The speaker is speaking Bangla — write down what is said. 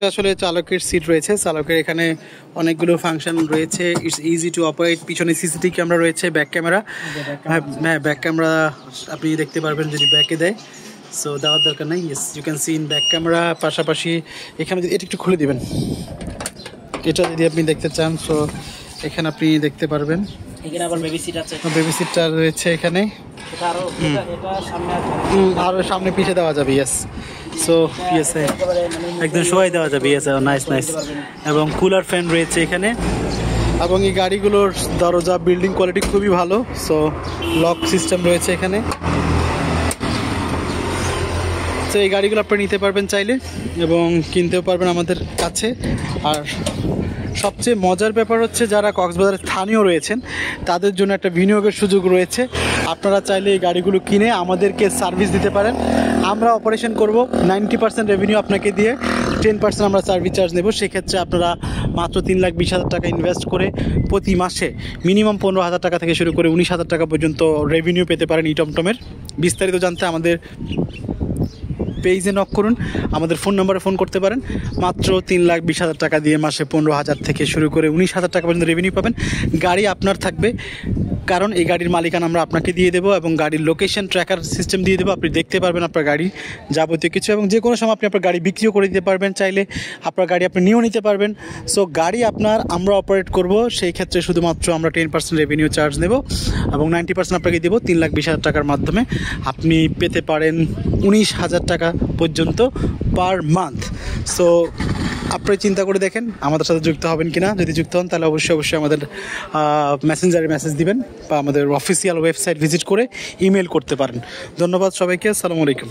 আসলে চালকের সিট রয়েছে, চালকের এখানে অনেকগুলো ফাংশন রয়েছে। It's easy to operate. পিছনে সিসিটিভি ক্যামেরা রয়েছে, ব্যাক ক্যামেরা। হ্যাঁ, ব্যাক ক্যামেরা আপনি দেখতে পারবেন যদি ব্যাকে দেয়। সো দেওয়ার দরকার নেই। Yes, you can see in back camera. পাশাপাশি এখানে এটা একটু খুলে দিবেন, এটা যদি আপনি দেখতে চান। সো এখানে আপনি দেখতে পারবেন এখানে আবার বেবি সিট আছে, বেবি সিটটা রয়েছে এখানে। আরো সামনে পিছিয়ে দেওয়া যাবে। ইয়েস, সো ইয়েস, একদম সবাই দেওয়া যাবে। Yes, nice nice. এবং কুলার ফ্যান রয়েছে এখানে। এবং এই গাড়িগুলোর দরজা বিল্ডিং কোয়ালিটি খুবই ভালো। সো লক সিস্টেম রয়েছে এখানে। তো এই গাড়িগুলো আপনি নিতে পারবেন চাইলে এবং কিনতেও পারবেন আমাদের কাছে। আর সবচেয়ে মজার ব্যাপার হচ্ছে যারা কক্সবাজারের স্থানীয় রয়েছেন তাদের জন্য একটা বিনিয়োগের সুযোগ রয়েছে। আপনারা চাইলে এই গাড়িগুলো কিনে আমাদেরকে সার্ভিস দিতে পারেন। আমরা অপারেশন করব, 90% রেভিনিউ আপনাকে দিয়ে 10% আমরা সার্ভিস চার্জ নেব। সেক্ষেত্রে আপনারা মাত্র 3,20,000 টাকা ইনভেস্ট করে প্রতি মাসে মিনিমাম 15,000 টাকা থেকে শুরু করে 19,000 টাকা পর্যন্ত রেভিনিউ পেতে পারেন ইটমটমের। বিস্তারিত জানতে আমাদের পেজে নক করুন, আমাদের ফোন নম্বরে ফোন করতে পারেন। মাত্র 3,20,000 টাকা দিয়ে মাসে 15,000 থেকে শুরু করে 19,000 টাকা পর্যন্ত রেভিনিউ পাবেন। গাড়ি আপনার থাকবে, কারণ এই গাড়ির মালিকানা আমরা আপনাকে দিয়ে দেবো এবং গাড়ির লোকেশন ট্র্যাকার সিস্টেম দিয়ে দেবো। আপনি দেখতে পারবেন আপনার গাড়ি যাবতীয় কিছু, এবং যে কোনো সময় আপনি আপনার গাড়ি বিক্রিও করে দিতে পারবেন। চাইলে আপনার গাড়ি আপনি নিয়েও নিতে পারবেন। সো গাড়ি আপনার, আমরা অপারেট করব। সেই ক্ষেত্রে শুধুমাত্র আমরা 10% রেভিনিউ চার্জ নেব এবং 90% আপনাকে দেবো। 3,20,000 টাকার মাধ্যমে আপনি পেতে পারেন 19,000 টাকা পর্যন্ত পার মান্থ। সো আপনি চিন্তা করে দেখেন আমাদের সাথে যুক্ত হবেন কিনা। যদি যুক্ত হন তাহলে অবশ্যই আমাদের মেসেঞ্জারে মেসেজ দিবেন বা আমাদের অফিসিয়াল ওয়েবসাইট ভিজিট করে ইমেল করতে পারেন। ধন্যবাদ সবাইকে। আসসালামু আলাইকুম।